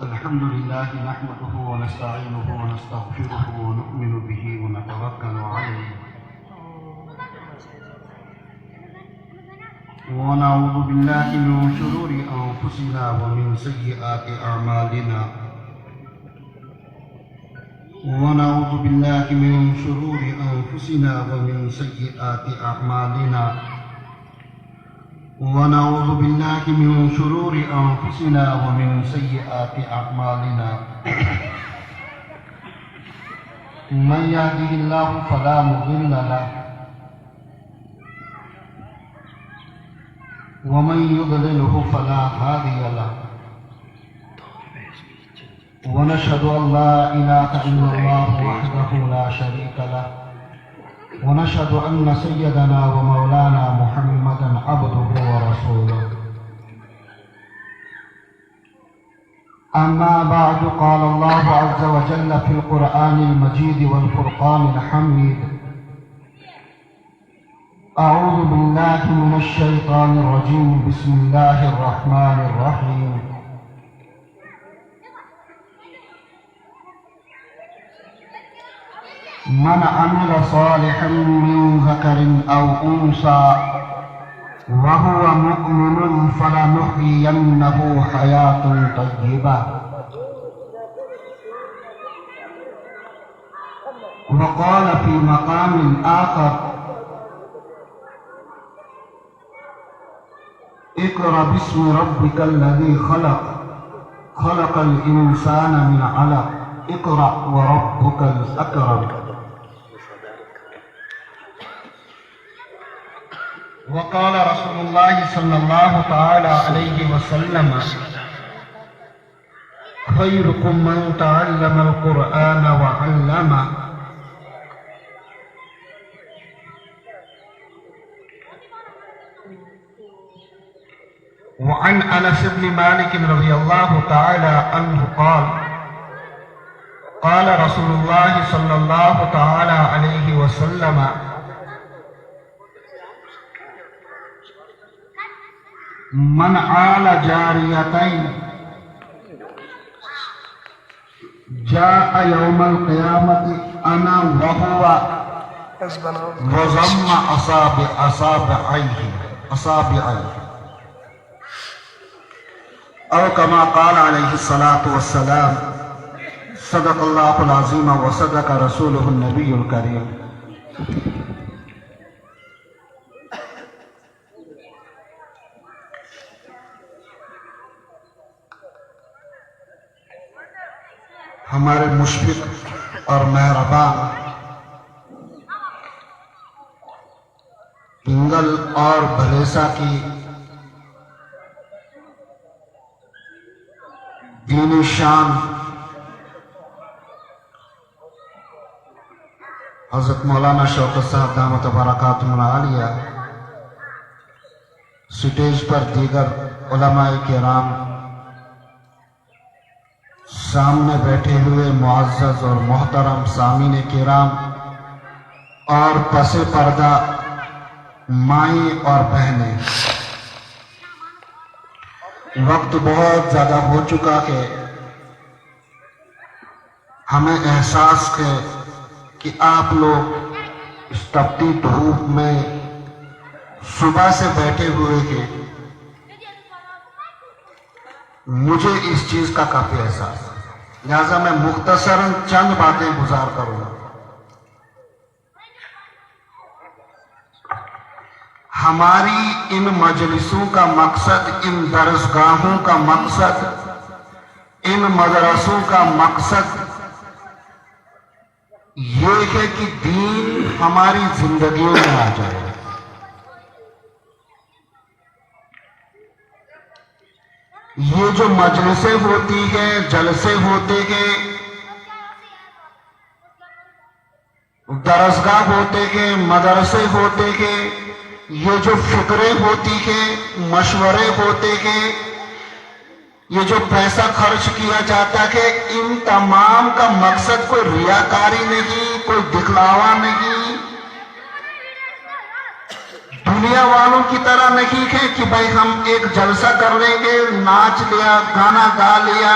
الحمد لله نحمده ونستعينه ونستغفره ونؤمن به ونتوكل عليه ونعوذ بالله من شرور أنفسنا ومن سيئات أعمالنا ونعوذ بالله من شرور أنفسنا ومن سيئات أعمالنا ونعوذ بالله من شرور أنفسنا ومن سيئات أعمالنا من يهده الله فلا مضل له ومن يضلله فلا هادي له ونشهد أن لا إله إلا الله وحده لا شريك له ونشهد أن سيدنا ومولانا محمدا عبده ورسوله أما بعد قال الله عز وجل في القرآن المجيد والفرقان الحميد أعوذ بالله من الشيطان الرجيم بسم الله الرحمن الرحيم من عمل صالحا من ذكر أو أنثى وهو مؤمن فلنحيينه حياة طيبة وقال في مقام آخر اقرأ باسم ربك الذي خلق خلق الإنسان من علق اقرأ وربك الأكرم وقال رسول الله صلى الله تعالى عليه وسلم خيركم من تعلم القرآن وعلمه وعن أنس بن مالك رضي الله تعالى عنه قال قال رسول الله صلى الله تعالى عليه وسلم من عال جاريتين جاء يوم القيامة أنا وهو وضم أصابعيه أو كما قال عليه الصلاة والسلام صدق الله العظيم وصدق رسوله النبي الكريم ہمارے مشفق اور مہربان پنگل اور بھلیسا کی دینی شان حضرت مولانا شوکت صاحب دامت برکاتہ العالیہ سٹیج پر دیگر علماء کرام سامنے بیٹھے ہوئے معزز اور محترم سامعین کرام اور پس پردہ مائیں اور بہنیں وقت بہت زیادہ ہو چکا ہے ہمیں احساس ہے کہ آپ لوگ اس تپتی دھوپ میں صبح سے بیٹھے ہوئے ہیں مجھے اس چیز کا کافی احساس ہے لہذا میں مختصراً چند باتیں گزار کروں گا ہماری ان مجلسوں کا مقصد ان درسگاہوں کا مقصد ان مدرسوں کا مقصد یہ ہے کہ دین ہماری زندگیوں میں آ جائے یہ جو مجلسیں ہوتی ہیں جلسے ہوتے ہیں درسگاہ ہوتے ہیں مدرسے ہوتے ہیں یہ جو فکریں ہوتی ہیں مشورے ہوتے ہیں یہ جو پیسہ خرچ کیا جاتا ہے ان تمام کا مقصد کوئی ریاکاری نہیں کوئی دکھلاوا نہیں دنیا والوں کی طرح نہیں ہے کہ بھائی ہم ایک جلسہ کر لیں گے ناچ لیا گانا گا لیا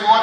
4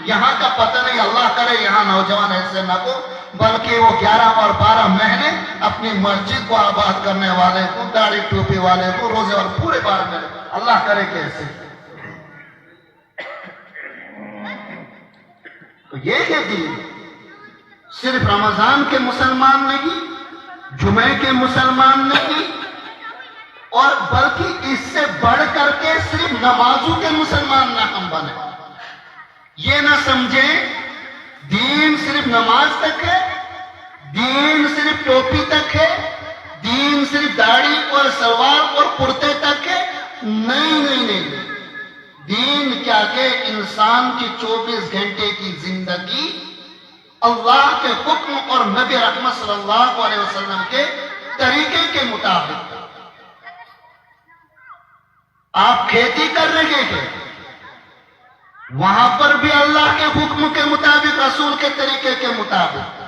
یہاں کا پتہ نہیں، اللہ کرے یہاں نوجوان ایسے نہ ہو، بلکہ وہ 11 اور 12 مہینے اپنی مسجد کو آباد کرنے والے کو، داڑھی ٹوپی والے کو، روزے والے پورے 12 مہینے، اللہ کرے کیسے. تو یہ ہے دین. صرف رمضان کے مسلمان نہیں، جمعے کے مسلمان نہیں، اور بلکہ اس سے بڑھ کر کے صرف نمازوں کے مسلمان نہ ہم بنے. یہ نہ سمجھیں دین صرف نماز تک ہے، دین صرف ٹوپی تک ہے، دین صرف داڑھی اور سلوار اور کرتے تک ہے. نہیں نہیں نہیں، دین کیا کہ انسان کی 24 گھنٹے کی زندگی اللہ کے حکم اور نبی رحمت صلی اللہ علیہ وسلم کے طریقے کے مطابق. آپ کھیتی کر رہے ہیں، وہاں پر بھی اللہ کے حکم کے مطابق، رسول کے طریقے کے مطابق.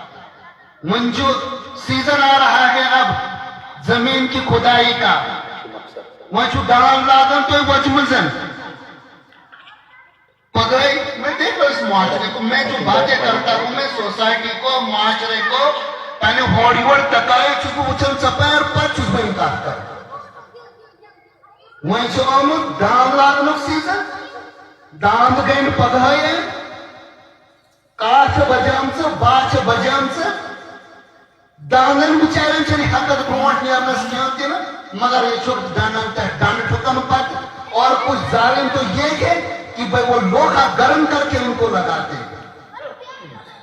جو سیزن آ رہا ہے اب زمین کی کھدائی کا، وہ جو دان لاگن تو وجمزن پگئی. میں دیکھو اس معاشرے کو، میں جو باتیں کرتا ہوں، میں سوسائٹی کو، معاشرے کو پہلے ہوڑی وڑ تکائی چکو اچھل سپیر پر چس بھئی انکار کر. وہ جو آمد دان لاگنک سیزن، دان گئن پگئی کاچ بجام سے باچ بجام سے دانن بچارن چلی حقت برونٹ نیرنس کیونتی نا، مگر یہ چھوٹ دانن تک دان ٹھکن پاتے. اور کچھ ظالم تو یہ ہے کہ بھئی وہ لوہا گرم کر کے ان کو لگاتے ہیں.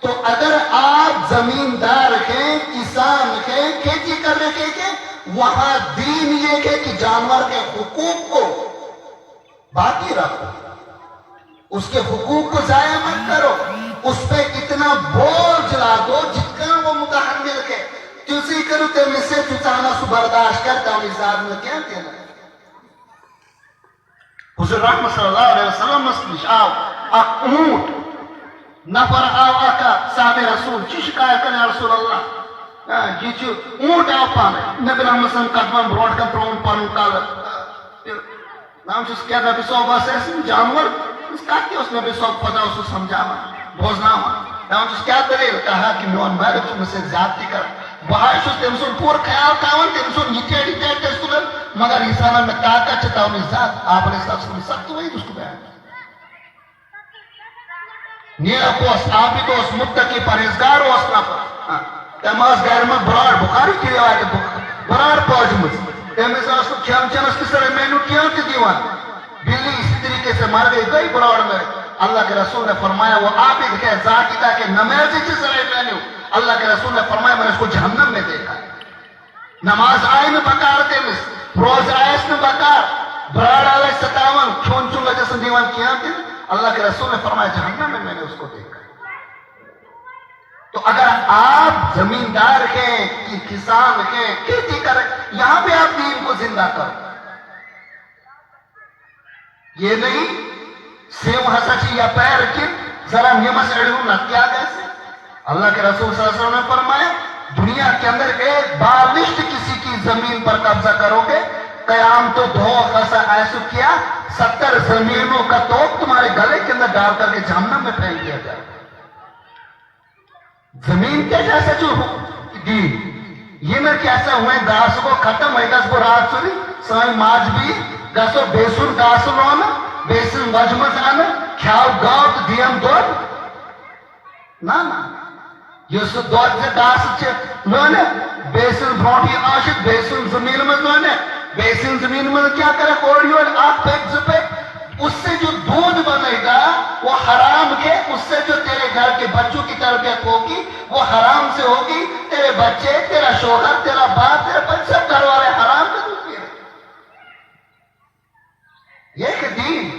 تو اگر آپ زمیندار ہیں، کسان ہیں، کھیتی کر رہے ہیں، وہاں دین یہ ہے کہ جانور کے حقوق کو باقی رکھو، اس کے حقوق کو ضائع مت کرو، اس پہ اتنا بوجھ لا دو جتنا وہ متحمل ہے. تیسی کرو تیمی سے چچانا سو برداشت کرتا ہوں ازاد میں کیا دینا. حضور رحمت صلی اللہ علیہ وسلم مسلش آو اک اونٹ نفر آو اکا صاحب رسول چی شکایت کرنے رسول اللہ یہ چی اونٹ آو پانے. نبی رحمت صلی اللہ علیہ وسلم قدمان بروٹ کا پرون پانو کالا نام چیز کیا نبی صحب بس ایسی جانور اس کہتی اس نبی صحب پدا اس کو سمجھاما بوزنا ہوا. نام چیز کیا دلیل کہا کہ میون مالک چو مسے زیادتی کر بہائی شو تیمسون پور خیال کاون تیمسون نیٹے ڈیٹے تیسکولن مگر انسانا میں طاقت چتا ہوں ذات آپ نے سخت وہی اس کو بیان نیرہ کوس آپ ہی تو اس متقی پرہیزگار ہو اس نفر تیماز غیر میں برار بخاری کی روایت برار پوج مجھ تیمیز اس کو کھیم چن اس کی سر مینو کیا کی دیوان بلی اسی طریقے سے مر گئی برار میں. اللہ کے رسول نے فرمایا وہ آپ ہی دکھے ذاتی تھا کہ نمیزی کی سر مینو. اللہ کے رسول نے فرمایا میں نے اس کو جہنم میں دیکھا. نماز آئے میں بکار تیمیز روز آئیس میں بکار برار علیہ ستاون چھون چھون لجسن دیوان کیا تھی. اللہ کے رسول نے فرمایا جہنم میں نے اس کو دیکھا. تو اگر آپ زمیندار ہیں، کسان ہیں، کھیتی کریں، یہاں پہ آپ دین کو زندہ کرو. یہ نہیں سیم حسچی یا پیر کن ذرا نیمس اڑیوں نہ کیا کیسے. اللہ کے رسول صلی اللہ علیہ وسلم نے فرمایا دنیا کے اندر ایک بالشت کسی کی زمین پر قبضہ کرو گے قیام تو دھو خسا ایسو کیا 70 زمینوں کا توپ تمہارے گلے کے اندر ڈال کر کے جہنم میں پھینک دیا جائے. زمین کے جیسے جو دین یہ میں کیسا ہوئے گاس کو ختم ہوئے گاس کو رات سوری سوئی ماج بھی گاسو بیسون گاسو لونا بیسون وجمز آنا کھیاو گاوت دیم دود نا یہ سو دود سے گاس چھے لونے بیسون بھونٹی آشد بیسون زمین میں لونے بیسون زمین میں کیا کرے کوڑی اور آگ پیک زپیک اس سے جو دودھ بنے گا وہ حرام کے، اس سے جو تیرے گھر کے بچوں کی تربیت ہوگی وہ حرام سے ہوگی. تیرے بچے، تیرا شوہر، تیرا باپ، تیرے بچے سب گھر والے حرام کے دودھ پی رہے. یہ کہ دین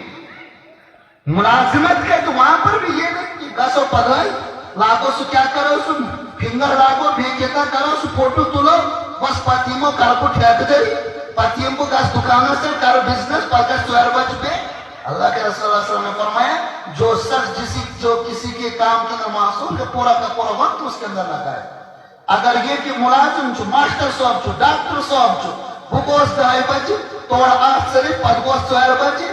ملازمت کے تو وہاں پر بھی یہ نہیں کہ گسو پگائی لاگو سو کیا کرو سو فنگر لاگو بھیجتا کرو سو فوٹو تلو بس پتیمو کار کو ٹھیک دری پتیم کو گس دکانوں سے کر بزنس پاکر سویر بچ پہ. اللہ کے رسول اللہ صلی اللہ علیہ وسلم نے فرمایا جو شخص جو کسی کے کام کے اندر معصوم ہے پورا کا پورا وقت اس کے اندر لگائے. اگر یہ کہ ملازم چھو ماسٹر صاحب چھو ڈاکٹر صاحب چھو بھگوس دہائی بچے توڑ آٹھ صرف پدگوس سویر بچے